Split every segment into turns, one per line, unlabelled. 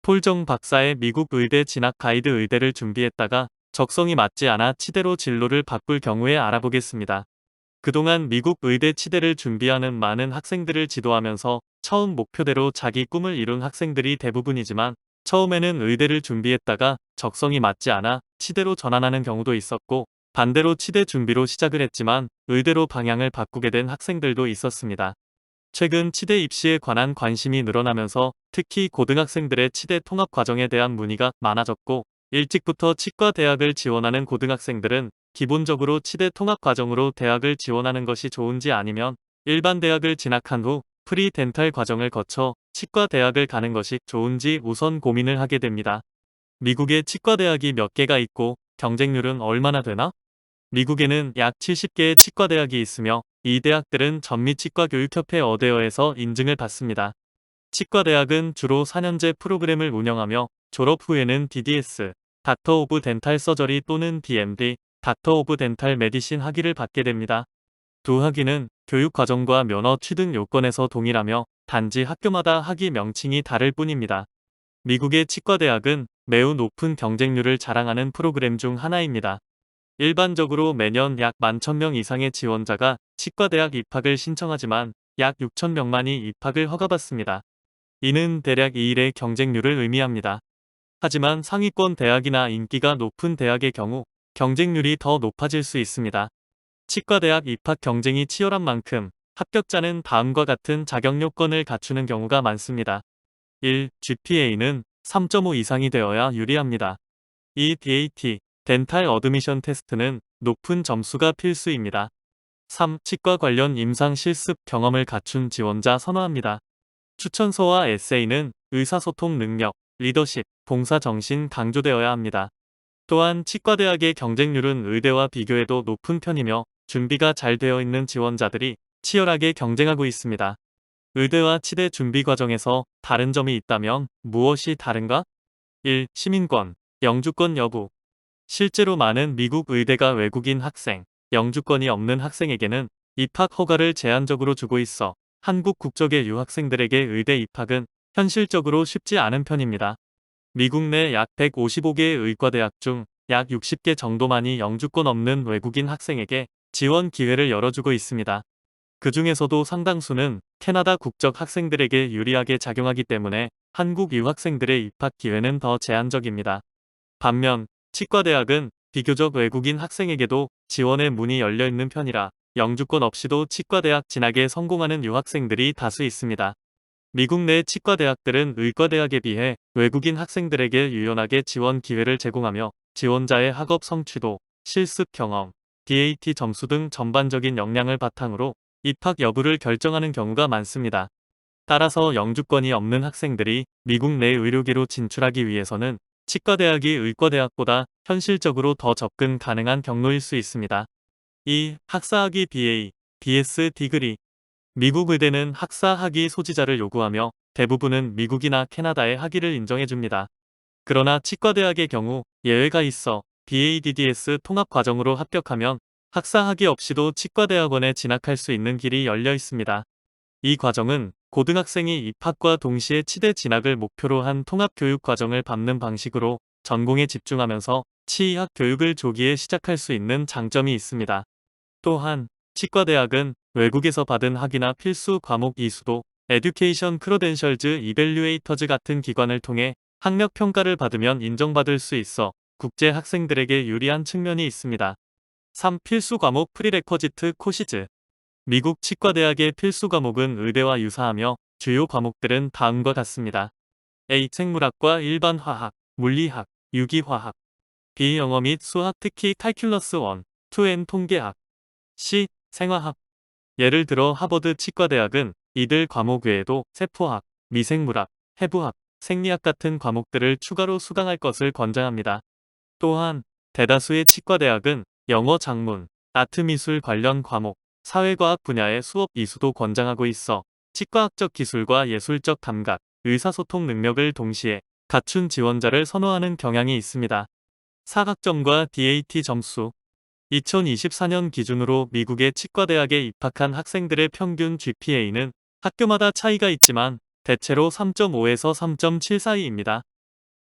폴정 박사의 미국 의대 진학 가이드 의대를 준비했다가 적성이 맞지 않아 치대로 진로를 바꿀 경우에 알아보겠습니다. 그동안 미국 의대 치대를 준비하는 많은 학생들을 지도하면서 처음 목표대로 자기 꿈을 이룬 학생들이 대부분이지만 처음에는 의대를 준비했다가 적성이 맞지 않아 치대로 전환하는 경우도 있었고 반대로 치대 준비로 시작을 했지만 의대로 방향을 바꾸게 된 학생들도 있었습니다. 최근 치대 입시에 관한 관심이 늘어나면서 특히 고등학생들의 치대 통합 과정에 대한 문의가 많아졌고 일찍부터 치과 대학을 지원하는 고등학생들은 기본적으로 치대 통합 과정으로 대학을 지원하는 것이 좋은지 아니면 일반 대학을 진학한 후 프리 덴탈 과정을 거쳐 치과 대학을 가는 것이 좋은지 우선 고민을 하게 됩니다. 미국에 치과 대학이 몇 개가 있고 경쟁률은 얼마나 되나? 미국에는 약 70개의 치과 대학이 있으며 이 대학들은 전미치과교육협회 어데어에서 인증을 받습니다. 치과 대학은 주로 4년제 프로그램을 운영하며 졸업 후에는 DDS, 닥터 오브 덴탈 서저리 또는 DMD, 닥터 오브 덴탈 메디신 학위를 받게 됩니다. 두 학위는 교육 과정과 면허 취득 요건에서 동일하며 단지 학교마다 학위 명칭이 다를 뿐입니다. 미국의 치과 대학은 매우 높은 경쟁률을 자랑하는 프로그램 중 하나입니다. 일반적으로 매년 약 11,000명 이상의 지원자가 치과대학 입학을 신청하지만 약 6,000명만이 입학을 허가받습니다. 이는 대략 2일의 경쟁률을 의미합니다. 하지만 상위권 대학이나 인기가 높은 대학의 경우 경쟁률이 더 높아질 수 있습니다. 치과대학 입학 경쟁이 치열한 만큼 합격자는 다음과 같은 자격 요건을 갖추는 경우가 많습니다. 1. GPA는 3.5 이상이 되어야 유리합니다. 2. DAT 덴탈 어드미션 테스트는 높은 점수가 필수입니다. 3. 치과 관련 임상 실습 경험을 갖춘 지원자 선호합니다. 추천서와 에세이는 의사소통 능력, 리더십, 봉사정신 강조되어야 합니다. 또한 치과대학의 경쟁률은 의대와 비교해도 높은 편이며 준비가 잘 되어 있는 지원자들이 치열하게 경쟁하고 있습니다. 의대와 치대 준비 과정에서 다른 점이 있다면 무엇이 다른가? 1. 시민권, 영주권 여부. 실제로 많은 미국 의대가 외국인 학생, 영주권이 없는 학생에게는 입학 허가를 제한적으로 주고 있어 한국 국적의 유학생들에게 의대 입학은 현실적으로 쉽지 않은 편입니다. 미국 내 약 155개의 의과대학 중 약 60개 정도만이 영주권 없는 외국인 학생에게 지원 기회를 열어주고 있습니다. 그 중에서도 상당수는 캐나다 국적 학생들에게 유리하게 작용하기 때문에 한국 유학생들의 입학 기회는 더 제한적입니다. 반면 치과대학은 비교적 외국인 학생에게도 지원의 문이 열려있는 편이라 영주권 없이도 치과대학 진학에 성공하는 유학생들이 다수 있습니다. 미국 내 치과대학들은 의과대학에 비해 외국인 학생들에게 유연하게 지원 기회를 제공하며 지원자의 학업 성취도, 실습 경험, DAT 점수 등 전반적인 역량을 바탕으로 입학 여부를 결정하는 경우가 많습니다. 따라서 영주권이 없는 학생들이 미국 내 의료계로 진출하기 위해서는 치과대학이 의과대학보다 현실적으로 더 접근 가능한 경로일 수 있습니다. 2. 학사학위 BA, BS 디그리. 미국 의대는 학사학위 소지자를 요구하며 대부분은 미국이나 캐나다의 학위를 인정해줍니다. 그러나 치과대학의 경우 예외가 있어 BADDS 통합과정으로 합격하면 학사학위 없이도 치과대학원에 진학할 수 있는 길이 열려 있습니다. 이 과정은 고등학생이 입학과 동시에 치대 진학을 목표로 한 통합교육 과정을 밟는 방식으로 전공에 집중하면서 치의학 교육을 조기에 시작할 수 있는 장점이 있습니다. 또한 치과대학은 외국에서 받은 학위나 필수 과목 이수도, 에듀케이션 크로덴셜즈 이밸류에이터즈 같은 기관을 통해 학력 평가를 받으면 인정받을 수 있어 국제 학생들에게 유리한 측면이 있습니다. 3. 필수 과목 프리레쿼지트 코시즈. 미국 치과대학의 필수 과목은 의대와 유사하며 주요 과목들은 다음과 같습니다. A. 생물학과 일반 화학, 물리학, 유기화학. B. 영어 및 수학 특히 칼큘러스 1, 2N 통계학. C. 생화학. 예를 들어 하버드 치과대학은 이들 과목 외에도 세포학, 미생물학, 해부학, 생리학 같은 과목들을 추가로 수강할 것을 권장합니다. 또한 대다수의 치과대학은 영어 작문, 아트 미술 관련 과목, 사회과학 분야의 수업 이수도 권장하고 있어 치과학적 기술과 예술적 감각, 의사소통 능력을 동시에 갖춘 지원자를 선호하는 경향이 있습니다. 사각점과 DAT 점수. 2024년 기준으로 미국의 치과대학에 입학한 학생들의 평균 GPA는 학교마다 차이가 있지만 대체로 3.5에서 3.7 사이입니다.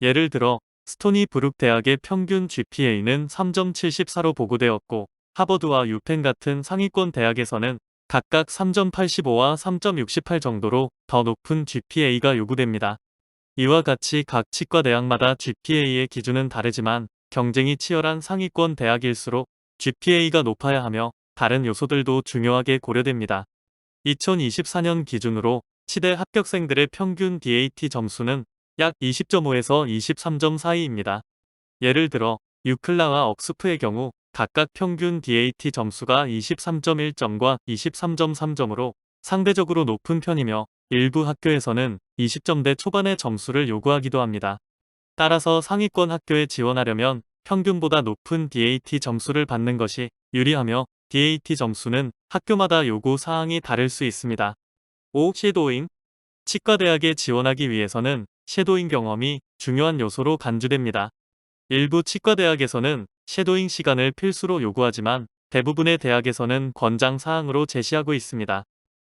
예를 들어 스토니 브룩 대학의 평균 GPA는 3.74로 보고되었고 하버드와 유펜 같은 상위권 대학에서는 각각 3.85와 3.68 정도로 더 높은 GPA가 요구됩니다. 이와 같이 각 치과 대학마다 GPA의 기준은 다르지만 경쟁이 치열한 상위권 대학일수록 GPA가 높아야 하며 다른 요소들도 중요하게 고려됩니다. 2024년 기준으로 치대 합격생들의 평균 DAT 점수는 약 20.5에서 23점 사이입니다. 예를 들어 유클라와 억스프의 경우 각각 평균 DAT 점수가 23.1점과 23.3점으로 상대적으로 높은 편이며 일부 학교에서는 20점대 초반의 점수를 요구하기도 합니다. 따라서 상위권 학교에 지원하려면 평균보다 높은 DAT 점수를 받는 것이 유리하며 DAT 점수는 학교마다 요구 사항이 다를 수 있습니다. 5. 섀도잉. 치과대학에 지원하기 위해서는 섀도잉 경험이 중요한 요소로 간주됩니다. 일부 치과대학에서는 섀도잉 시간을 필수로 요구하지만 대부분의 대학에서는 권장 사항으로 제시하고 있습니다.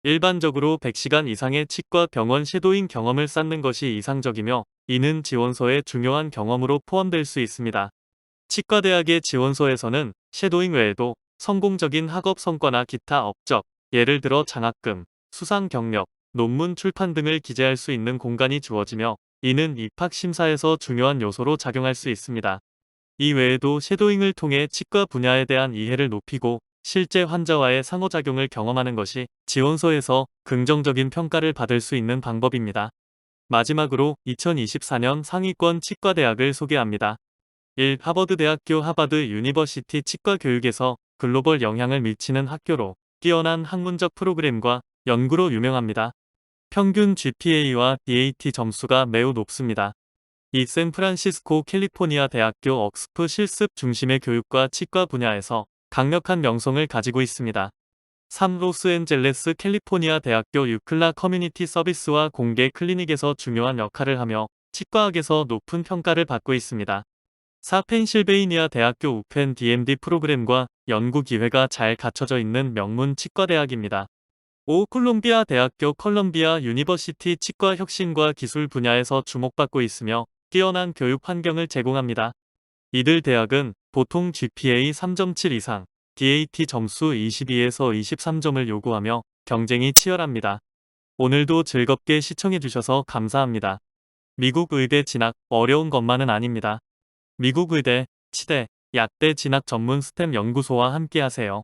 일반적으로 100시간 이상의 치과 병원 섀도잉 경험을 쌓는 것이 이상적이며 이는 지원서의 중요한 경험으로 포함될 수 있습니다. 치과대학의 지원서에서는 섀도잉 외에도 성공적인 학업 성과나 기타 업적, 예를 들어 장학금, 수상 경력, 논문 출판 등을 기재할 수 있는 공간이 주어지며 이는 입학 심사에서 중요한 요소로 작용할 수 있습니다. 이 외에도 섀도잉을 통해 치과 분야에 대한 이해를 높이고 실제 환자와의 상호작용을 경험하는 것이 지원서에서 긍정적인 평가를 받을 수 있는 방법입니다. 마지막으로 2024년 상위권 치과대학을 소개합니다. 1. 하버드대학교. 하버드 유니버시티 치과 교육에서 글로벌 영향을 미치는 학교로 뛰어난 학문적 프로그램과 연구로 유명합니다. 평균 GPA와 DAT 점수가 매우 높습니다. 이 샌프란시스코 캘리포니아 대학교 억스프 실습 중심의 교육과 치과 분야에서 강력한 명성을 가지고 있습니다. 3. 로스앤젤레스 캘리포니아 대학교 유클라 커뮤니티 서비스와 공개 클리닉에서 중요한 역할을 하며 치과학에서 높은 평가를 받고 있습니다. 4. 펜실베이니아 대학교 우펜 DMD 프로그램과 연구 기회가 잘 갖춰져 있는 명문 치과대학입니다. 5. 콜롬비아 대학교. 콜롬비아 유니버시티 치과 혁신과 기술 분야에서 주목받고 있으며 뛰어난 교육 환경을 제공합니다. 이들 대학은 보통 GPA 3.7 이상, DAT 점수 22에서 23점을 요구하며 경쟁이 치열합니다. 오늘도 즐겁게 시청해주셔서 감사합니다. 미국 의대 진학 어려운 것만은 아닙니다. 미국 의대, 치대, 약대 진학 전문 스템 연구소와 함께하세요.